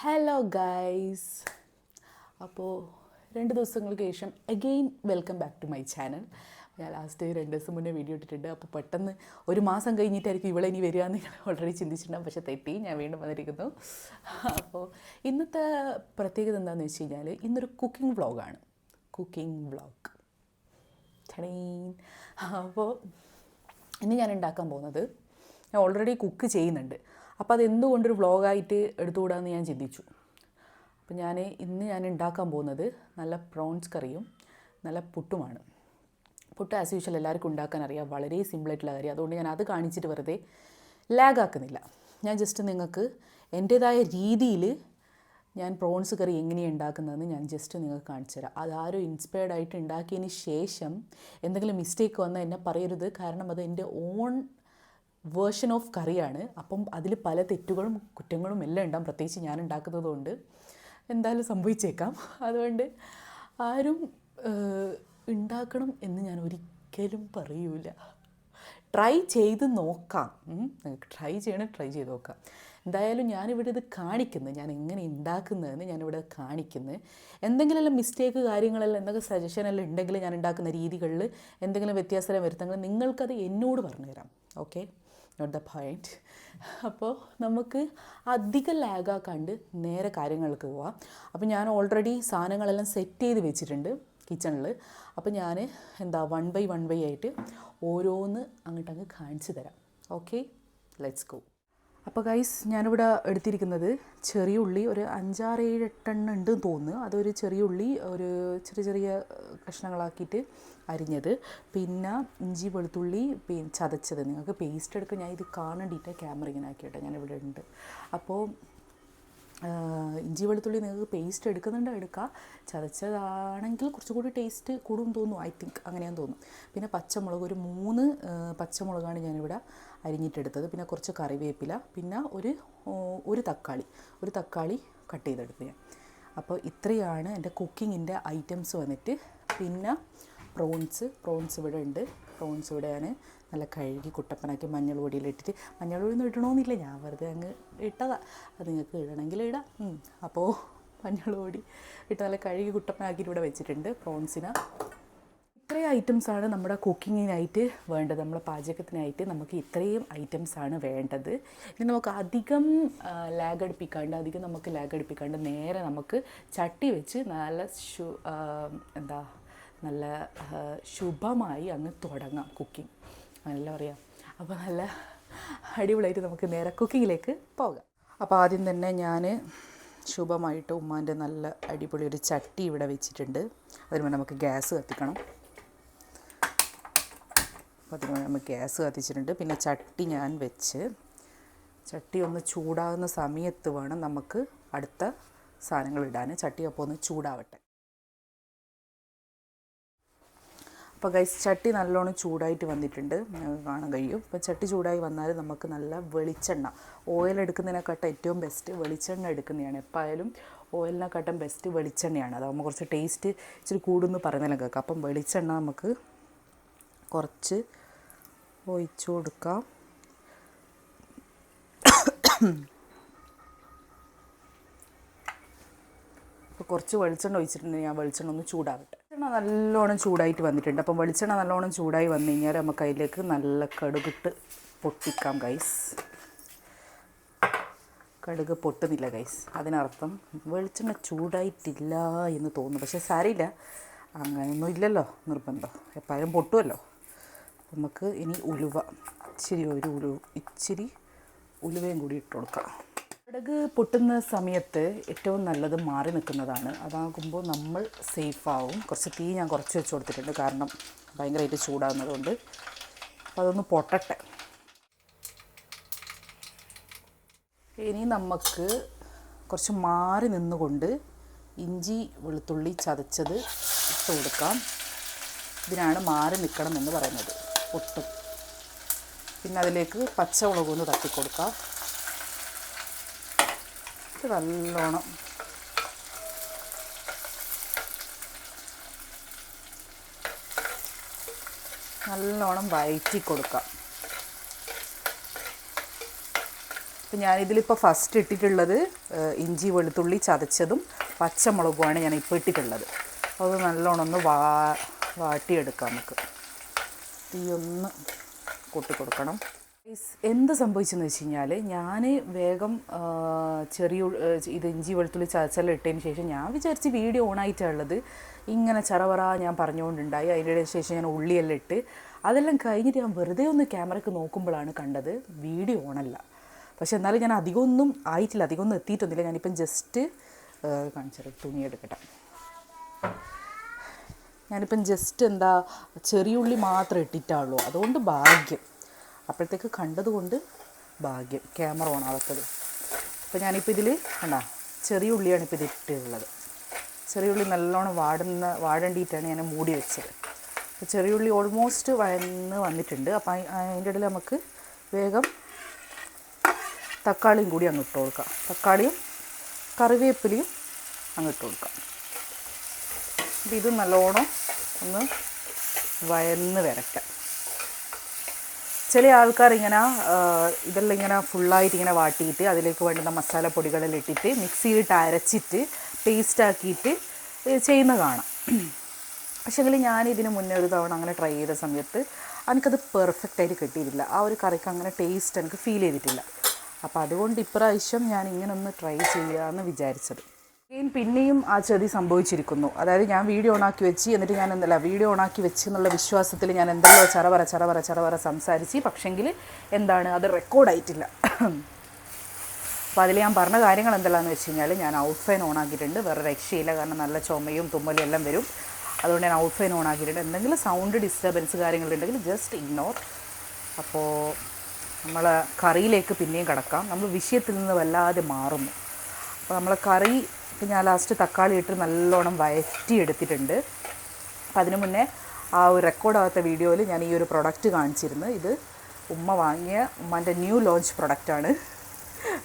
Hello guys. അപ്പോൾ 2 ദിവസങ്ങൾക്ക് ശേഷം again welcome back to my channel. ഞാൻ ലാസ്റ്റ് 2 ദിവസം മുന്നേ വീഡിയോ ഇട്ടിട്ടുണ്ട്. അപ്പോൾ പെട്ടെന്ന് ഒരു മാസം കഴിഞ്ഞിട്ടായിരിക്കും ഇവളെ ഇനി വരിക എന്ന് ഓൾറെഡി ചിന്തിച്ചിട്ടുണ്ടാകും. പക്ഷേ തെറ്റി, ഞാൻ വീണ്ടും വന്നിരിക്കുന്നു. അപ്പോൾ ഇന്നത്തെ പ്രത്യേകത എന്താണെന്ന് വെച്ച് കഴിഞ്ഞാൽ ഇന്നൊരു കുക്കിംഗ് വ്ളോഗാണ്. Cooking vlog. അപ്പോൾ ഇന്ന് ഞാൻ ഉണ്ടാക്കാൻ പോകുന്നത്, ഞാൻ ഓൾറെഡി കുക്ക് ചെയ്യുന്നുണ്ട്, അപ്പോൾ അതെന്തുകൊണ്ടൊരു വ്ളോഗായിട്ട് എടുത്തുകൂടാമെന്ന് ഞാൻ ചിന്തിച്ചു. അപ്പോൾ ഇന്ന് ഞാൻ ഉണ്ടാക്കാൻ പോകുന്നത് നല്ല പ്രോൺസ് കറിയും നല്ല പുട്ടുമാണ്. പുട്ട് ആസ് യൂഷ്വൽ എല്ലാവർക്കും ഉണ്ടാക്കാൻ അറിയാം, വളരെ സിമ്പിളായിട്ടുള്ള കാര്യം. അതുകൊണ്ട് ഞാൻ അത് കാണിച്ചിട്ട് വെറുതെ ലാഗാക്കുന്നില്ല. ഞാൻ ജസ്റ്റ് നിങ്ങൾക്ക് എൻ്റേതായ രീതിയിൽ ഞാൻ പ്രോൺസ് കറി എങ്ങനെയാണ് ഉണ്ടാക്കുന്നതെന്ന് ഞാൻ ജസ്റ്റ് നിങ്ങൾക്ക് കാണിച്ചു തരാം. അതാരും ഇൻസ്പയർഡ് ആയിട്ട് ഉണ്ടാക്കിയതിന് ശേഷം എന്തെങ്കിലും മിസ്റ്റേക്ക് വന്നാൽ എന്നെ പറയരുത്. കാരണം അത് എൻ്റെ ഓൺ വേർഷൻ ഓഫ് കറിയാണ്. അപ്പം അതിൽ പല തെറ്റുകളും കുറ്റങ്ങളും എല്ലാം ഉണ്ടാകും. പ്രത്യേകിച്ച് ഞാൻ ഉണ്ടാക്കുന്നത് കൊണ്ട് എന്തായാലും സംഭവിച്ചേക്കാം. അതുകൊണ്ട് ആരും ഉണ്ടാക്കണം എന്ന് ഞാൻ ഒരിക്കലും പറയൂല. ട്രൈ ചെയ്ത് നോക്കാം. ട്രൈ ചെയ്യണം, ട്രൈ ചെയ്ത് നോക്കാം. എന്തായാലും ഞാനിവിടെ ഇത് കാണിക്കുന്നത്, ഞാൻ എങ്ങനെ ഉണ്ടാക്കുന്നതെന്ന് ഞാനിവിടെ കാണിക്കുന്നത്. എന്തെങ്കിലും മിസ്റ്റേക്ക് കാര്യങ്ങളെല്ലാം എന്തെങ്കിലും സജഷനെല്ലാം ഉണ്ടെങ്കിൽ ഞാൻ ഉണ്ടാക്കുന്ന രീതികളിൽ എന്തെങ്കിലും വ്യത്യാസം വരുത്തെങ്കിൽ നിങ്ങൾക്കത് എന്നോട് പറഞ്ഞു തരാം. Okay, note the point. അപ്പോൾ നമുക്ക് അധികം ലാഗാക്കാണ്ട് നേരെ കാര്യങ്ങൾക്ക് പോവാം. അപ്പോൾ ഞാൻ ഓൾറെഡി സാധനങ്ങളെല്ലാം സെറ്റ് ചെയ്ത് വെച്ചിട്ടുണ്ട് കിച്ചണിൽ. അപ്പോൾ ഞാൻ വൺ ബൈ ആയിട്ട് ഓരോന്ന് അങ്ങ് കാണിച്ചു തരാം. Okay, let's go. അപ്പോൾ ഗൈസ്, ഞാനിവിടെ എടുത്തിരിക്കുന്നത് ചെറിയ ഉള്ളി ഒരു 5-6-7 എണ്ണം ഉണ്ടെന്ന് തോന്നുന്നു. അതൊരു ചെറിയ ഉള്ളി ഒരു ചെറിയ കഷ്ണങ്ങളാക്കിയിട്ട് അരിഞ്ഞത്, പിന്നെ ഇഞ്ചി വെളുത്തുള്ളി ചതച്ചത്. നിങ്ങൾക്ക് പേസ്റ്റ് എടുക്കുക, ഞാൻ ഇത് കാണേണ്ടിയിട്ട് ക്യാമറ ഇങ്ങനെ ആക്കിയിട്ട് ഞാനിവിടെ ഉണ്ട്. അപ്പോൾ ഇഞ്ചി വെളുത്തുള്ളി നിങ്ങൾക്ക് പേസ്റ്റ് എടുക്കുന്നുണ്ട് എടുക്കുക, ചതച്ചതാണെങ്കിൽ കുറച്ചുകൂടി ടേസ്റ്റ് കൂടും തോന്നുന്നു. ഐ തിങ്ക് അങ്ങനെയാന്ന് തോന്നുന്നു. പിന്നെ പച്ചമുളക് ഒരു 3 പച്ചമുളകാണ് ഞാനിവിടെ അരിഞ്ഞിട്ടെടുത്തത്. പിന്നെ കുറച്ച് കറിവേപ്പില, പിന്നെ ഒരു തക്കാളി കട്ട് ചെയ്തെടുത്ത് ഞാൻ. അപ്പോൾ ഇത്രയാണ് എൻ്റെ കുക്കിങ്ങിൻ്റെ ഐറ്റംസ് വന്നിട്ട്. പിന്നെ പ്രോൺസ് ഇവിടെ ഉണ്ട്. പ്രോൺസ് ഇവിടെ ഞാൻ നല്ല കഴുകി കുട്ടപ്പനാക്കി മഞ്ഞൾ പൊടിയിലിട്ടിട്ട്, മഞ്ഞൾ പൊടിയൊന്നും ഇടണമെന്നില്ല, ഞാൻ വെറുതെ അങ്ങ് ഇട്ടതാണ്. അത് നിങ്ങൾക്ക് ഇടണമെങ്കിൽ ഇടാം. അപ്പോൾ മഞ്ഞൾ പൊടി ഇട്ട് നല്ല കഴുകി കുട്ടപ്പനാക്കിയിട്ട് ഇവിടെ വെച്ചിട്ടുണ്ട് പ്രോൺസിന്. ഇത്രയും ഐറ്റംസാണ് നമ്മുടെ കുക്കിങ്ങിനായിട്ട് വേണ്ടത്. നമ്മുടെ പാചകത്തിനായിട്ട് നമുക്ക് ഇത്രയും ഐറ്റംസാണ് വേണ്ടത്. ഇനി നമുക്ക് അധികം ലാഗ് അടുപ്പിക്കാണ്ട് നേരെ നമുക്ക് ചട്ടി വെച്ച് നല്ല ശുഭമായി അങ്ങ് തുടങ്ങാം കുക്കിംഗ്. നല്ല പറയാം. അപ്പോൾ നല്ല അടിപൊളിയായിട്ട് നമുക്ക് നേരെ കുക്കിങ്ങിലേക്ക് പോകാം. അപ്പോൾ ആദ്യം തന്നെ ഞാൻ ശുഭമായിട്ട് ഉമ്മാൻ്റെ നല്ല അടിപൊളി ഒരു ചട്ടി ഇവിടെ വെച്ചിട്ടുണ്ട്. അതിന് നമുക്ക് ഗ്യാസ് കത്തിക്കണം. അപ്പോൾ അതിന് നമുക്ക് ഗ്യാസ് കത്തിച്ചിട്ടുണ്ട്. പിന്നെ ചട്ടി ഞാൻ വെച്ച്, ചട്ടി ഒന്ന് ചൂടാകുന്ന സമയത്ത് വേണം നമുക്ക് അടുത്ത സാധനങ്ങൾ ഇടാൻ. ചട്ടി അപ്പോൾ ഒന്ന് ചൂടാവട്ടെ. അപ്പോൾ ഗൈസ്, ചട്ടി നല്ലോണം ചൂടായിട്ട് വന്നിട്ടുണ്ട്, ഞങ്ങൾക്ക് കാണാൻ കഴിയും. അപ്പോൾ ചട്ടി ചൂടായി വന്നാൽ നമുക്ക് നല്ല വെളിച്ചെണ്ണ, ഓയിൽ എടുക്കുന്നതിനെക്കാട്ടും ഏറ്റവും ബെസ്റ്റ് വെളിച്ചെണ്ണ എടുക്കുന്നതാണ്. എപ്പോഴായാലും ഓയിലിനെക്കാട്ടും ബെസ്റ്റ് വെളിച്ചെണ്ണയാണ്. അതാകുമ്പോൾ കുറച്ച് ടേസ്റ്റ് ഇച്ചിരി കൂടുമെന്ന് പറയുന്നതിലും കേൾക്കാം. അപ്പം വെളിച്ചെണ്ണ നമുക്ക് കുറച്ച് ഒഴിച്ചു കൊടുക്കാം. അപ്പോൾ കുറച്ച് വെളിച്ചെണ്ണ ഒഴിച്ചിട്ടുണ്ട്. ഞാൻ വെളിച്ചെണ്ണ ഒന്ന് ചൂടാവട്ടെ. വെളിച്ചെണ്ണ നല്ലോണം ചൂടായിട്ട് വന്നിട്ടുണ്ട്. അപ്പം വെളിച്ചെണ്ണ നല്ലോണം ചൂടായി വന്നു കഴിഞ്ഞാൽ നമുക്ക് അതിലേക്ക് നല്ല കടുകിട്ട് പൊട്ടിക്കാം ഗൈസ്. കടുക് പൊട്ടുന്നില്ല ഗൈസ്, അതിനർത്ഥം വെളിച്ചെണ്ണ ചൂടായിട്ടില്ല എന്ന് തോന്നുന്നു. പക്ഷേ സാരമില്ല, അങ്ങനെയൊന്നും ഇല്ലല്ലോ നിർബന്ധം, എപ്പോഴും പൊട്ടുമല്ലോ. നമുക്ക് ഇനി ഇച്ചിരി ഉലുവയും കൂടി ഇട്ട് കൊടുക്കാം. കടുക് പൊട്ടുന്ന സമയത്ത് ഏറ്റവും നല്ലത് മാറി നിൽക്കുന്നതാണ്. അതാകുമ്പോൾ നമ്മൾ സേഫാവും. കുറച്ച് തീ ഞാൻ കുറച്ച് വെച്ച് കൊടുത്തിട്ടുണ്ട്, കാരണം ഭയങ്കരമായിട്ട് ചൂടാകുന്നതുകൊണ്ട്. അപ്പോൾ അതൊന്ന് പൊട്ടട്ടെ. ഇനി നമുക്ക് കുറച്ച് മാറി നിന്നുകൊണ്ട് ഇഞ്ചി വെളുത്തുള്ളി ചതച്ചത് ഇട്ട് കൊടുക്കാം. ഇതിനാണ് മാറി നിൽക്കണം എന്ന് പറയുന്നത്, പൊട്ടും. പിന്നെ അതിലേക്ക് പച്ചമുളക് ഒന്ന് തട്ടിക്കൊടുക്കാം. ഇത് നല്ലോണം വഴറ്റി കൊടുക്കാം. അപ്പോൾ ഞാനിതിലിപ്പോൾ ഫസ്റ്റ് ഇട്ടിട്ടുള്ളത് ഇഞ്ചി വെളുത്തുള്ളി ചതച്ചതും പച്ചമുളകുമാണ് ഞാനിപ്പോൾ ഇട്ടിട്ടുള്ളത്. അത് നല്ലോണം ഒന്ന് വാട്ടിയെടുക്കാം. നമുക്ക് തീ ഒന്ന് കൊട്ടി കൊടുക്കണം. എന്ത് സംഭവിച്ചെന്ന് വെച്ച് കഴിഞ്ഞാൽ ഞാൻ വേഗം ഇത് ഇഞ്ചി വെളുത്തുള്ളി ചതച്ചെല്ലാം ഇട്ടതിന് ശേഷം ഞാൻ വിചാരിച്ച് വീഡിയോ ഓണായിട്ടുള്ളത് ഇങ്ങനെ ചറവറ ഞാൻ പറഞ്ഞുകൊണ്ടുണ്ടായി. അതിൻ്റെ ശേഷം ഞാൻ ഉള്ളിയെല്ലാം ഇട്ട് അതെല്ലാം കഴിഞ്ഞിട്ട് ഞാൻ വെറുതെ ഒന്ന് ക്യാമറയ്ക്ക് നോക്കുമ്പോഴാണ് കണ്ടത് വീഡിയോ ഓണല്ല. പക്ഷെ എന്നാലും ഞാൻ അധികമൊന്നും ആയിട്ടില്ല, അധികമൊന്നും എത്തിയിട്ടൊന്നുമില്ല. ഞാനിപ്പം ജസ്റ്റ് കാണിച്ചത് തുണി എടുക്കട്ടെ. ഞാനിപ്പം ജസ്റ്റ് എന്താ ചെറിയുള്ളി മാത്രം ഇട്ടിട്ടുള്ളൂ, അതുകൊണ്ട് ഭാഗ്യം. അപ്പോഴത്തേക്ക് കണ്ടതുകൊണ്ട് ഭാഗ്യം ക്യാമറ ഓണാവാത്തത്. അപ്പോൾ ഞാനിപ്പോൾ ഇതിൽ കണ്ടാ ചെറിയ ഉള്ളിയാണ് ഇപ്പോൾ ഇത് ഇട്ടിട്ടുള്ളത്. ചെറിയ ഉള്ളി നല്ലോണം വാടേണ്ടിയിട്ടാണ് ഞാൻ മൂടി വെച്ചത്. അപ്പോൾ ചെറിയ ഉള്ളി ഓൾമോസ്റ്റ് വഴന്ന് വന്നിട്ടുണ്ട്. അപ്പോൾ അതിൻ്റെ ഇടയിൽ നമുക്ക് വേഗം തക്കാളിയും കൂടി അങ്ങ് ഇട്ട് കൊടുക്കാം. തക്കാളിയും കറിവേപ്പിലയും അങ്ങ് ഇട്ട് കൊടുക്കാം. അപ്പോൾ ഇത് നല്ലോണം ഒന്ന് വഴന്ന് വരട്ടെ. ചില ആൾക്കാർ ഇങ്ങനെ ഇതെല്ലാം ഇങ്ങനെ ഫുള്ളായിട്ട് ഇങ്ങനെ വാട്ടിയിട്ട് അതിലേക്ക് വേണ്ടുന്ന മസാലപ്പൊടികളെല്ലാം ഇട്ടിട്ട് മിക്സിയിലിട്ട് അരച്ചിട്ട് പേസ്റ്റാക്കിയിട്ട് ചെയ്യുന്ന കാണാം. പക്ഷേങ്കിൽ ഞാനിതിന് മുന്നേ ഒരു തവണ അങ്ങനെ ട്രൈ ചെയ്ത സമയത്ത് എനിക്കത് പെർഫെക്റ്റായിട്ട് കിട്ടിയിട്ടില്ല. ആ ഒരു കറിക്ക് അങ്ങനെ ടേസ്റ്റ് എനിക്ക് ഫീൽ ചെയ്തിട്ടില്ല. അപ്പോൾ അതുകൊണ്ട് ഇപ്രാവശ്യം ഞാൻ ഇങ്ങനെ ഒന്ന് ട്രൈ ചെയ്യാമെന്ന് വിചാരിച്ചത്. പിന്നെയും ആ ചതി സംഭവിച്ചിരിക്കുന്നു. അതായത് ഞാൻ വീഡിയോ ഓണാക്കി വെച്ച് എന്നിട്ട് ഞാൻ വീഡിയോ ഓണാക്കി വെച്ച് എന്നുള്ള വിശ്വാസത്തിൽ ഞാൻ എന്തെല്ലോ ചറവറ സംസാരിച്ച്, പക്ഷെങ്കിൽ എന്താണ് അത് റെക്കോർഡായിട്ടില്ല. അപ്പോൾ അതിൽ ഞാൻ പറഞ്ഞ കാര്യങ്ങൾ എന്തെല്ലാമെന്ന് വെച്ച് കഴിഞ്ഞാൽ ഞാൻ ഔട്ട് ഫൈൻ ഓണാക്കിയിട്ടുണ്ട്. വേറെ രക്ഷയില്ല, കാരണം നല്ല ചുമയും തുമ്മലും എല്ലാം വരും. അതുകൊണ്ട് ഞാൻ ഔട്ട് ഫൈൻ ഓണാക്കിയിട്ടുണ്ട്. എന്തെങ്കിലും സൗണ്ട് ഡിസ്റ്റർബൻസ് കാര്യങ്ങളുണ്ടെങ്കിൽ ജസ്റ്റ് ഇഗ്നോർ. അപ്പോൾ നമ്മൾ കറിയിലേക്ക് പിന്നെയും കിടക്കാം. നമ്മൾ വിഷയത്തിൽ നിന്ന് വല്ലാതെ മാറുന്നു. അപ്പോൾ നമ്മളെ കറി ഇപ്പം ഞാൻ ലാസ്റ്റ് തക്കാളി ഇട്ട് നല്ലോണം വഴറ്റിയെടുത്തിട്ടുണ്ട്. അപ്പം അതിന് മുന്നേ ആ ഒരു റെക്കോർഡാകാത്ത വീഡിയോയിൽ ഞാൻ ഈ ഒരു പ്രൊഡക്റ്റ് കാണിച്ചിരുന്നു. ഇത് ഉമ്മ വാങ്ങിയ ഉമ്മാൻ്റെ ന്യൂ ലോഞ്ച് പ്രൊഡക്റ്റാണ്.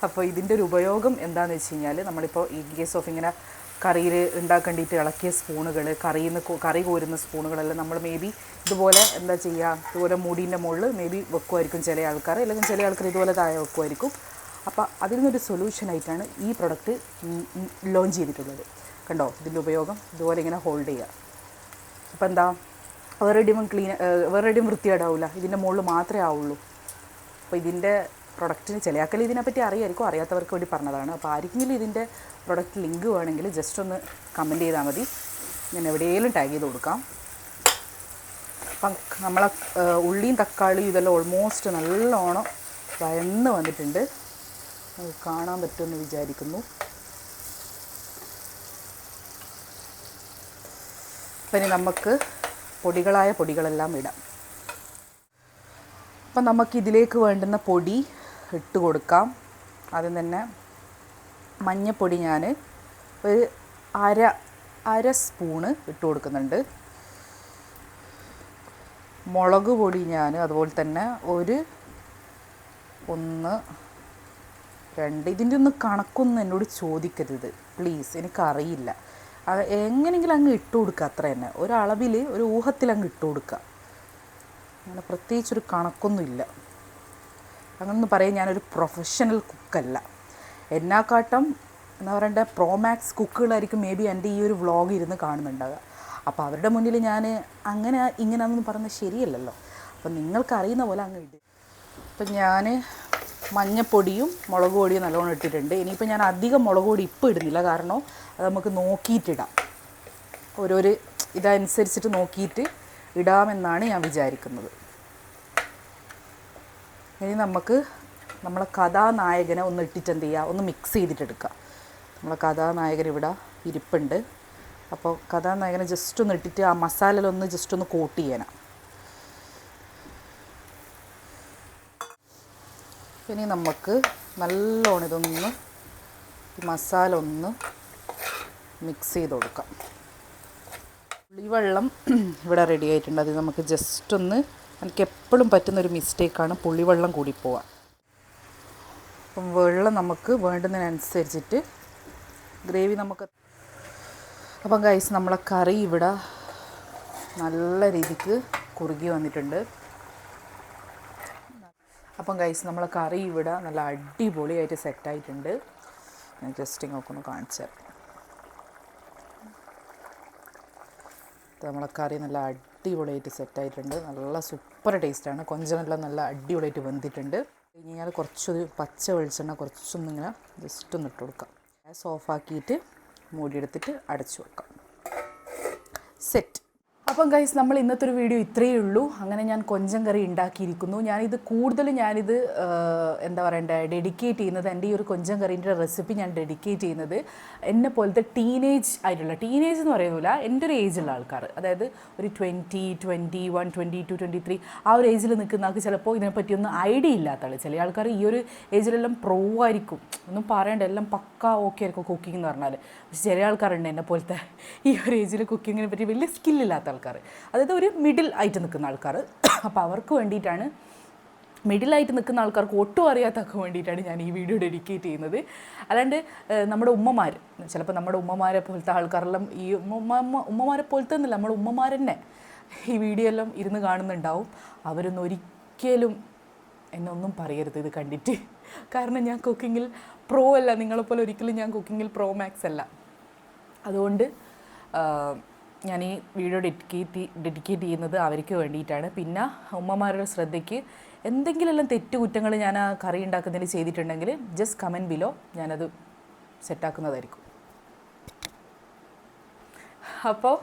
അപ്പോൾ ഇതിൻ്റെ ഒരു ഉപയോഗം എന്താണെന്ന് വെച്ച് കഴിഞ്ഞാൽ നമ്മളിപ്പോൾ ഇൻ കേസ് ഓഫ് ഇങ്ങനെ കറിയിൽ ഉണ്ടാക്കേണ്ടിയിട്ട് ഇളക്കിയ സ്പൂണുകൾ, കറി കോരുന്ന സ്പൂണുകളെല്ലാം നമ്മൾ മേ ബി ഇതുപോലെ എന്താ ചെയ്യുക, ഇതുപോലെ മുടീൻ്റെ മുകളിൽ മേ ബി വെക്കുമായിരിക്കും ചില ആൾക്കാർ, അല്ലെങ്കിൽ ചില ആൾക്കാർ ഇതുപോലെ താഴെ വെക്കുമായിരിക്കും. അപ്പോൾ അതിൽ നിന്നൊരു സൊല്യൂഷനായിട്ടാണ് ഈ പ്രൊഡക്റ്റ് ലോഞ്ച് ചെയ്തിട്ടുള്ളത്. കണ്ടോ ഇതിൻ്റെ ഉപയോഗം, ഇതുപോലെ ഇങ്ങനെ ഹോൾഡ് ചെയ്യുക. അപ്പോൾ എന്താ വേറെയും വൃത്തികേടാവില്ല, ഇതിൻ്റെ മുകളിൽ മാത്രമേ ആവുള്ളൂ. അപ്പോൾ ഇതിൻ്റെ പ്രൊഡക്റ്റിന് ചില ആൾക്കാർ ഇതിനെപ്പറ്റി അറിയാമായിരിക്കും, അറിയാത്തവർക്ക് വേണ്ടി പറഞ്ഞതാണ്. അപ്പോൾ ആർക്കെങ്കിലും ഇതിൻ്റെ പ്രൊഡക്റ്റ് ലിങ്ക് വേണമെങ്കിൽ ജസ്റ്റ് ഒന്ന് കമൻറ്റ് ചെയ്താൽ മതി, ഞാൻ എവിടെയെങ്കിലും ടാഗ് ചെയ്ത് കൊടുക്കാം. അപ്പം നമ്മളെ ഉള്ളിയും തക്കാളിയും ഇതെല്ലാം ഓൾമോസ്റ്റ് നല്ലോണം വഴന്ന് വന്നിട്ടുണ്ട്. കാണാൻ പറ്റുമെന്ന് വിചാരിക്കുന്നു. അപ്പം ഇനി നമുക്ക് പൊടികളെല്ലാം ഇടാം. അപ്പം നമുക്കിതിലേക്ക് വേണ്ടുന്ന പൊടി ഇട്ട് കൊടുക്കാം. ആദ്യം തന്നെ മഞ്ഞൾപ്പൊടി ഞാൻ ഒരു അര സ്പൂണ് ഇട്ട് കൊടുക്കുന്നുണ്ട്. മുളക് പൊടി ഞാൻ അതുപോലെ തന്നെ ഒരു 1, 2, ഇതിൻ്റെ ഒന്ന് കണക്കൊന്നും എന്നോട് ചോദിക്കരുത് പ്ലീസ്, എനിക്കറിയില്ല. എങ്ങനെയെങ്കിലും അങ്ങ് ഇട്ട് കൊടുക്കുക, അത്ര തന്നെ. ഒരളവിൽ ഒരു ഊഹത്തിൽ അങ്ങ് ഇട്ട് കൊടുക്കുക. അങ്ങനെ പ്രത്യേകിച്ചൊരു കണക്കൊന്നുമില്ല. അങ്ങനൊന്നും പറയാൻ ഞാനൊരു പ്രൊഫഷണൽ കുക്കല്ല. എന്നെക്കാട്ടും എന്താ പറയണ്ടേ പ്രോമാക്സ് കുക്കുകളായിരിക്കും മേ ബി എൻ്റെ ഈ ഒരു വ്ളോഗ് ഇരുന്ന് കാണുന്നുണ്ടാകുക. അപ്പോൾ അവരുടെ മുന്നിൽ ഞാൻ അങ്ങനെ ഇങ്ങനെയാണെന്ന് പറയുന്നത് ശരിയല്ലല്ലോ. അപ്പം നിങ്ങൾക്കറിയുന്ന പോലെ അങ്ങ് ഇട്. അപ്പം ഞാൻ മഞ്ഞപ്പൊടിയും മുളക് പൊടിയും നല്ലോണം ഇട്ടിട്ടുണ്ട്. ഇനിയിപ്പോൾ ഞാൻ അധികം മുളക് പൊടി ഇപ്പോൾ ഇടുന്നില്ല, കാരണം അത് നമുക്ക് നോക്കിയിട്ടിടാം. ഓരോരു ഇതനുസരിച്ചിട്ട് നോക്കിയിട്ട് ഇടാമെന്നാണ് ഞാൻ വിചാരിക്കുന്നത്. ഇനി നമുക്ക് നമ്മളെ കഥാനായകനെ ഒന്ന് ഇട്ടിട്ട് എന്ത് ചെയ്യുക, ഒന്ന് മിക്സ് ചെയ്തിട്ടെടുക്കുക. നമ്മളെ കഥാനായകൻ ഇവിടെ ഇരിപ്പുണ്ട്. അപ്പോൾ കഥാനായകനെ ജസ്റ്റ് ഒന്ന് ഇട്ടിട്ട് ആ മസാലയിലൊന്ന് ജസ്റ്റ് ഒന്ന് കോട്ട് ചെയ്യണം. ഇനി നമുക്ക് നല്ലോണം ഇതൊന്ന് മസാല ഒന്ന് മിക്സ് ചെയ്ത് കൊടുക്കാം. പുളിവെള്ളം ഇവിടെ റെഡി ആയിട്ടുണ്ട്. അത് നമുക്ക് ജസ്റ്റ് ഒന്ന്, എനിക്ക് എപ്പോഴും പറ്റുന്നൊരു മിസ്റ്റേക്കാണ് പുളിവെള്ളം കൂടിപ്പോവുക. അപ്പം വെള്ളം നമുക്ക് വേണ്ടുന്നതിനനുസരിച്ചിട്ട് ഗ്രേവി നമുക്ക്. അപ്പം ഗൈസ് നമ്മളെ കറി ഇവിടെ നല്ല രീതിക്ക് കുറുകി വന്നിട്ടുണ്ട്. അപ്പം ഗൈസ് നമ്മളെ കറി ഇവിടെ നല്ല അടിപൊളിയായിട്ട് സെറ്റായിട്ടുണ്ട്. ഞാൻ ജസ്റ്റ് ഇങ്ങോട്ടൊന്ന് കാണിച്ചു തരാം. നമ്മളെ കറി നല്ല അടിപൊളിയായിട്ട് സെറ്റായിട്ടുണ്ട്. നല്ല സൂപ്പർ ടേസ്റ്റാണ്. കൊഞ്ചമെല്ലാം നല്ല അടിപൊളിയായിട്ട് വെന്തിട്ടുണ്ട്. കഴിഞ്ഞാൽ കുറച്ചൊരു പച്ച വെളിച്ചെണ്ണ കുറച്ചൊന്നിങ്ങനെ ജസ്റ്റ് ഒന്ന് ഇട്ട് കൊടുക്കാം. ഗ്യാസ് ഓഫാക്കിയിട്ട് മൂടിയെടുത്തിട്ട് അടച്ചു വെക്കാം. സെറ്റ്. അപ്പം ഗൈസ് നമ്മൾ ഇന്നത്തെ ഒരു വീഡിയോ ഇത്രയേ ഉള്ളൂ. അങ്ങനെ ഞാൻ കൊഞ്ചം കറി ഉണ്ടാക്കിയിരിക്കുന്നു. ഞാനിത് എന്താ പറയണ്ടേ, ഡെഡിക്കേറ്റ് ചെയ്യുന്നത്, എൻ്റെ ഈ ഒരു കൊഞ്ചം കറീൻ്റെ റെസിപ്പി ഞാൻ ഡെഡിക്കേറ്റ് ചെയ്യുന്നത് എന്നെ പോലത്തെ ടീനേജ് എന്ന് പറയുന്നില്ല, എൻ്റെ ഒരു ഏജുള്ള ആൾക്കാർ, അതായത് ഒരു 20, 21, 22, 23 ആ ഒരു ഏജിൽ നിൽക്കുന്ന ആൾക്ക് ചിലപ്പോൾ ഇതിനെപ്പറ്റിയൊന്നും ഐഡിയ ഇല്ലാത്ത ആൾ. ചില ആൾക്കാർ ഈ ഒരു ഏജിലെല്ലാം പ്രോ ആയിരിക്കും, ഒന്നും പറയണ്ട, എല്ലാം പക്കാ ഓക്കെ ആയിരിക്കും കുക്കിംഗ് എന്ന് പറഞ്ഞാൽ. പക്ഷേ ചില ആൾക്കാരുണ്ട് എന്നെ പോലത്തെ ഈ ഒരു ഏജിൽ കുക്കിങ്ങിനെ പറ്റി വലിയ സ്കില്ലില്ലാത്ത ആൾക്കാർ, അതായത് ഒരു മിഡിൽ ആയിട്ട് നിൽക്കുന്ന ആൾക്കാർ. അപ്പോൾ അവർക്ക് വേണ്ടിയിട്ടാണ്, മിഡിലായിട്ട് നിൽക്കുന്ന ആൾക്കാർക്ക് ഒട്ടും അറിയാത്തവർക്ക് വേണ്ടിയിട്ടാണ് ഞാൻ ഈ വീഡിയോ ഡെഡിക്കേറ്റ് ചെയ്യുന്നത്. അല്ലാണ്ട് നമ്മുടെ ഉമ്മമാർ, ചിലപ്പോൾ നമ്മുടെ ഉമ്മമാരെ പോലത്തെ ആൾക്കാരെല്ലാം ഈ ഉമ്മമാരെ പോലത്തെ ഒന്നുമില്ല, നമ്മുടെ ഉമ്മമാർ തന്നെ ഈ വീഡിയോ എല്ലാം ഇരുന്ന് കാണുന്നുണ്ടാവും. അവരൊന്നും ഒരിക്കലും എന്നെ ഒന്നും പറയരുത് ഇത് കണ്ടിട്ട്. കാരണം ഞാൻ കുക്കിങ്ങിൽ പ്രോ അല്ല, നിങ്ങളെപ്പോലെ ഒരിക്കലും ഞാൻ കുക്കിങ്ങിൽ പ്രോ മാക്സ് അല്ല. അതുകൊണ്ട് ഞാൻ ഈ വീഡിയോ ഡെഡിക്കേറ്റ് ചെയ്യുന്നത് അവർക്ക് വേണ്ടിയിട്ടാണ്. പിന്നെ ഉമ്മമാരുടെ ശ്രദ്ധയ്ക്ക് എന്തെങ്കിലും തെറ്റുകുറ്റങ്ങൾ ഞാൻ ആ കറി ഉണ്ടാക്കുന്നതിന് ചെയ്തിട്ടുണ്ടെങ്കിൽ ജസ്റ്റ് കമൻറ്റ് ബിലോ, ഞാനത് സെറ്റാക്കുന്നതായിരിക്കും. അപ്പോൾ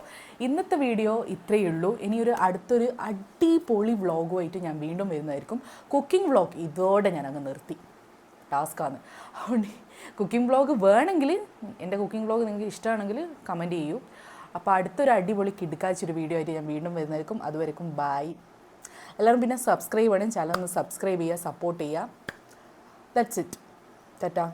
ഇന്നത്തെ വീഡിയോ ഇത്രയേ ഉള്ളൂ. ഇനിയൊരു അടുത്തൊരു അടിപൊളി വ്ളോഗുമായിട്ട് ഞാൻ വീണ്ടും വരുന്നതായിരിക്കും. കുക്കിംഗ് വ്ളോഗ് ഇതോടെ ഞാനങ്ങ് നിർത്തി, ടാസ്ക്കാണ്. അതുകൊണ്ട് കുക്കിംഗ് വ്ളോഗ് വേണമെങ്കിൽ, എൻ്റെ കുക്കിംഗ് വ്ളോഗ് നിങ്ങൾക്ക് ഇഷ്ടമാണെങ്കിൽ കമൻറ്റ് ചെയ്യൂ. അപ്പോൾ അടുത്തൊരു അടിപൊളി കിടുക്കാച്ചൊരു വീഡിയോ ആയിട്ട് ഞാൻ വീണ്ടും വരുന്നതായിരിക്കും. അതുവരെക്കും ബായ്. എല്ലാവരും പിന്നെ സബ്സ്ക്രൈബ് ചെയ്യണം, ചാനൽ ഒന്ന് സബ്സ്ക്രൈബ് ചെയ്യുക, സപ്പോർട്ട് ചെയ്യുക. That's it. ടാറ്റാ.